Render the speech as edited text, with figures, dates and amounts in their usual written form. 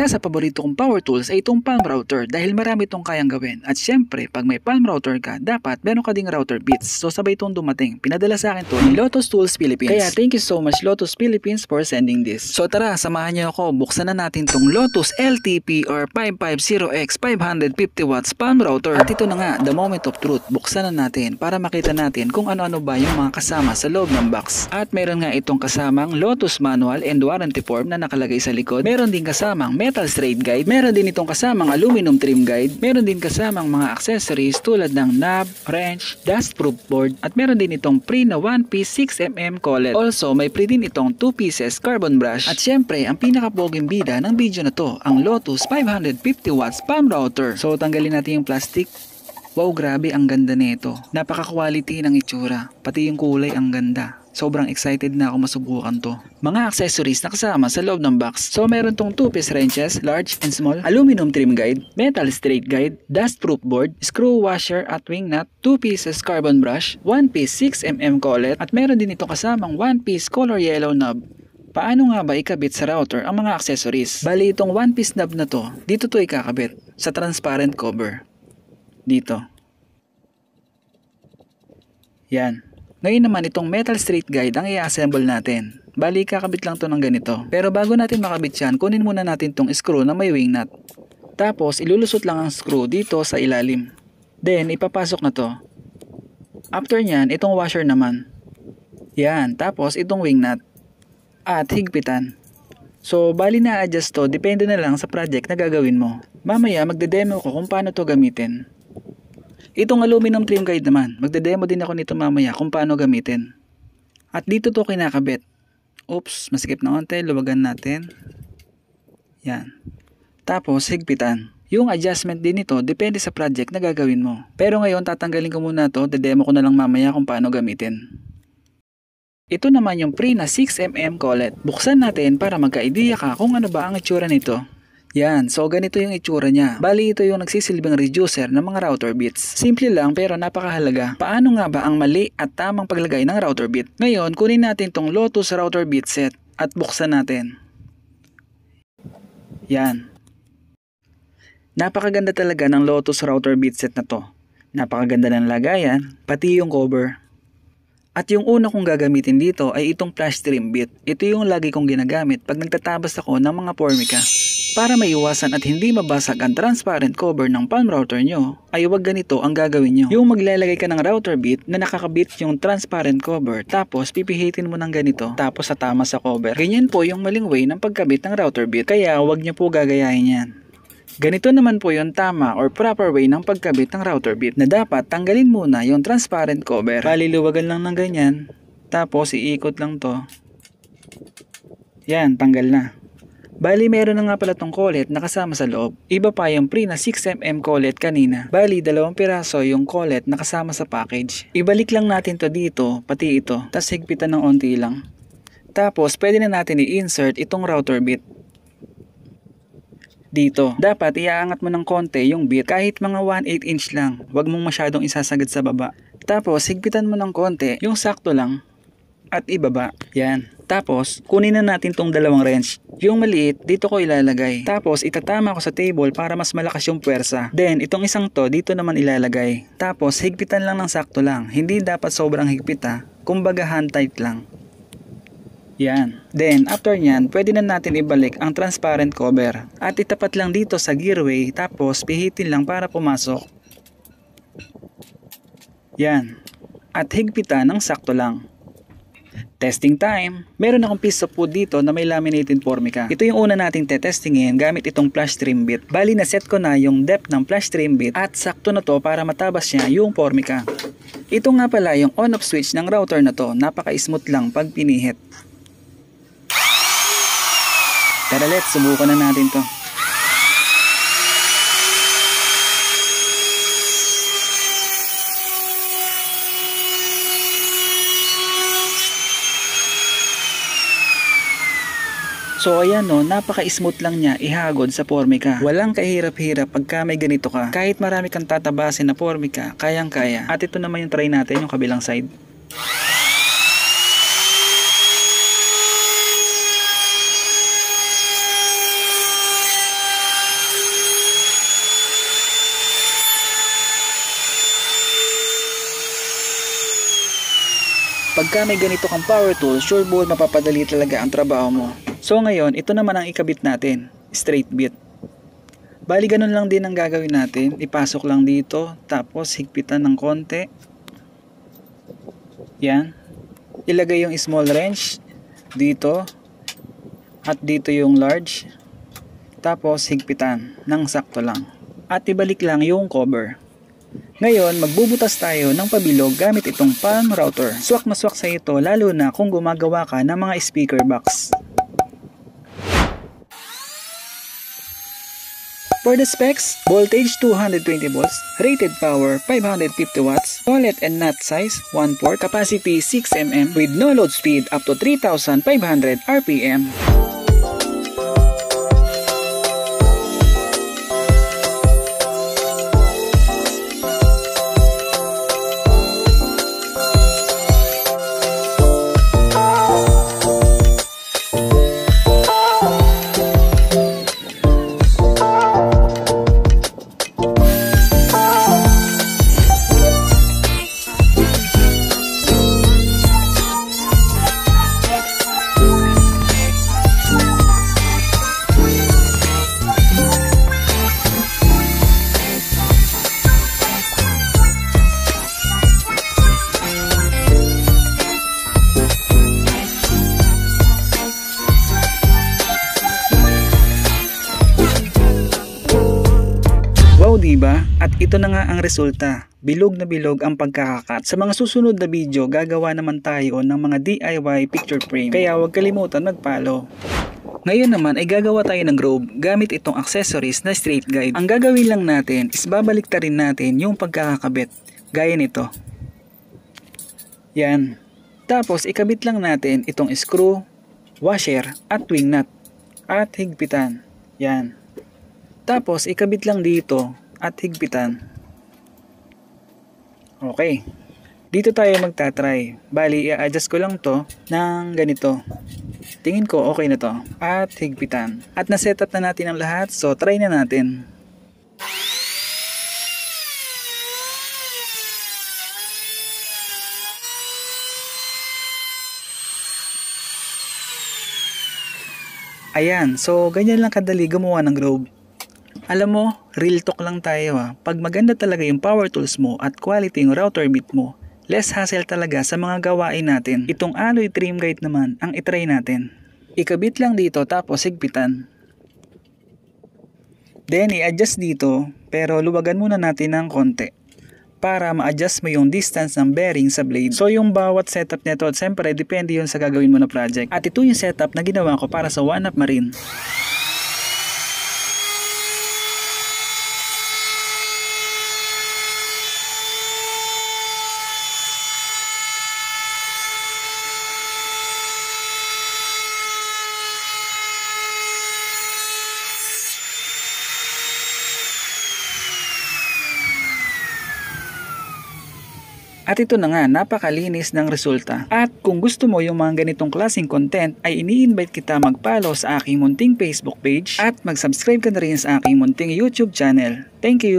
Isa sa paborito kong power tools ay itong palm router dahil marami itong kayang gawin. At syempre, pag may palm router ka, dapat meron ka ding router bits. So sabay itong dumating. Pinadala sa akin to ni Lotus Tools Philippines. Kaya thank you so much Lotus Philippines for sending this. So tara, samahan niyo ako. Buksan na natin tong Lotus LTP or 550X 550 watts palm router. At ito na nga, the moment of truth. Buksan na natin para makita natin kung ano-ano ba yung mga kasama sa loob ng box. At meron nga itong kasamang Lotus manual and warranty form na nakalagay sa likod. Meron din kasamang metal straight guide. Meron din itong kasamang aluminum trim guide. Meron din kasamang mga accessories tulad ng knob, wrench, dustproof board. At meron din itong free na 1-piece 6mm collet. Also, may free din itong 2 pieces carbon brush. At syempre, ang pinakapoging bida ng video na to, ang Lotus 550 watts palm router. So, tanggalin natin yung plastic. Wow, grabe, ang ganda nito. Napaka-quality ng itsura. Pati yung kulay ang ganda. Sobrang excited na ako masubukan to. Mga accessories na kasama sa loob ng box. So meron tong 2-piece wrenches, large and small, aluminum trim guide, metal straight guide, dustproof board, screw washer at wing nut, 2 pieces carbon brush, 1-piece 6mm collet, at meron din ito kasamang 1-piece color yellow knob. Paano nga ba ikabit sa router ang mga accessories? Bali itong 1-piece knob na to, dito to ikakabit sa transparent cover. Dito. Yan. Ngayon naman itong metal straight guide ang i-assemble natin. Bali kakabit lang to ng ganito. Pero bago natin makabit yan, kunin muna natin tong screw na may wing nut. Tapos ilulusot lang ang screw dito sa ilalim. Then ipapasok na to. After nyan, itong washer naman. Yan. Tapos itong wing nut. At higpitan. So bali na-adjust to, depende na lang sa project na gagawin mo. Mamaya magde-demo ko kung paano to gamitin. Itong aluminum trim guide naman, magde-demo din ako nito mamaya kung paano gamitin. At dito to kinakabit. Oops, masikip na konti, luwagan natin. Yan. Tapos higpitan. Yung adjustment din nito depende sa project na gagawin mo. Pero ngayon tatanggalin ko muna to, de-demo ko na lang mamaya kung paano gamitin. Ito naman yung free na 6mm collet. Buksan natin para magka-idea ka kung ano ba ang itsura nito. Yan, so ganito yung itsura niya. Bali ito yung nagsisilbing reducer ng mga router bits. Simple lang pero napakahalaga. Paano nga ba ang mali at tamang paglagay ng router bit? Ngayon, kunin natin tong Lotus router bit set at buksan natin. Yan. Napakaganda talaga ng Lotus router bit set na to. Napakaganda ng lagayan, pati yung cover. At yung una kong gagamitin dito ay itong flash trim bit. Ito yung lagi kong ginagamit pag nagtatabas ako ng mga Formica. Para maiwasan at hindi mabasag ang transparent cover ng palm router nyo, ay huwag ganito ang gagawin nyo. Yung maglalagay ka ng router bit na nakakabit yung transparent cover, tapos pipihitin mo ng ganito, tapos sa tama sa cover. Ganyan po yung maling way ng pagkabit ng router bit, kaya huwag nyo po gagayahin yan. Ganito naman po yung tama or proper way ng pagkabit ng router bit na dapat tanggalin muna yung transparent cover. Paliluwagan lang ng ganyan, tapos iikot lang to. Yan, tanggal na. Bali meron na nga pala tong collet na kasama sa loob. Iba pa yung free na 6mm collet kanina. Bali 2 piraso yung collet na kasama sa package. Ibalik lang natin to dito, pati ito. Tapos higpitan ng onti lang. Tapos pwede na natin i-insert itong router bit. Dito. Dapat iaangat mo ng konti yung bit kahit mga 1/8 inch lang. Huwag mong masyadong isasagad sa baba. Tapos higpitan mo ng konti yung sakto lang. At ibaba. Yan. Tapos, kunin na natin tong dalawang wrench. Yung maliit, dito ko ilalagay. Tapos, itatama ko sa table para mas malakas yung puwersa. Then, itong isang to, dito naman ilalagay. Tapos, higpitan lang ng sakto lang. Hindi dapat sobrang higpit ha. Kumbaga hand tight lang. Yan. Then, after nyan, pwede na natin ibalik ang transparent cover. At itapat lang dito sa gearway. Tapos, pihitin lang para pumasok. Yan. At higpitan ng sakto lang. Testing time. Meron akong piece of wood dito na may laminated Formica. Ito yung una nating tetestingin gamit itong flash trim bit. Bali na set ko na yung depth ng flash trim bit at sakto na to para matabas niya yung Formica. Ito nga pala yung on-off switch ng router na to. Napaka-smooth lang pag pinihit. Tara let's, subukan na natin to. So ayan no, napaka-smooth lang niya ihagod sa Formica. Walang kahirap-hirap pagka may ganito ka. Kahit marami kang tatabasin na Formica, kayang-kaya. At ito naman yung try natin, yung kabilang side. Pagka may ganito kang power tool, sure ball mapapadali talaga ang trabaho mo. So ngayon, ito naman ang ikabit natin, straight bit. Bali ganun lang din ang gagawin natin, ipasok lang dito, tapos higpitan ng konti. Yan. Ilagay yung small wrench dito at dito yung large. Tapos higpitan ng sakto lang. At ibalik lang yung cover. Ngayon, magbubutas tayo ng pabilog gamit itong palm router. Swak na swak sa ito lalo na kung gumagawa ka ng mga speaker box. For the specs, voltage 220 volts, rated power 550 watts, wallet and nut size 1 port, capacity 6 mm with no load speed up to 3,500 RPM. Wow, diba? At ito na nga ang resulta. Bilog na bilog ang pagkakakat. Sa mga susunod na video, gagawa naman tayo ng mga DIY picture frame. Kaya huwag kalimutan mag-follow. Ngayon naman ay gagawa tayo ng robe gamit itong accessories na straight guide. Ang gagawin lang natin is babaliktarin natin yung pagkakakabit. Gaya nito. Yan. Tapos ikabit lang natin itong screw, washer at wing nut. At higpitan. Yan. Tapos ikabit lang dito at higpitan. Okay. Dito tayo magta-try. Bali, i-adjust ko lang to ng ganito. Tingin ko okay na to. At higpitan. At na-setup na natin ang lahat. So, try na natin. Ayan. So, ganyan lang kadali gumawa ng robe. Alam mo, real talk lang tayo ha. Pag maganda talaga yung power tools mo at quality yung router bit mo, less hassle talaga sa mga gawain natin. Itong alloy trim guide naman ang itry natin. Ikabit lang dito tapos higpitan. Then i-adjust dito pero luwagan muna natin ng konti para ma-adjust mo yung distance ng bearing sa blade. So yung bawat setup nito, siyempre depende yun sa gagawin mo na project. At ito yung setup na ginawa ko para sa One Up Marine. At ito na nga, napakalinis ng resulta. At kung gusto mo yung mga ganitong klaseng content, ay ini-invite kita mag-follow sa aking munting Facebook page at mag-subscribe ka na rin sa aking munting YouTube channel. Thank you!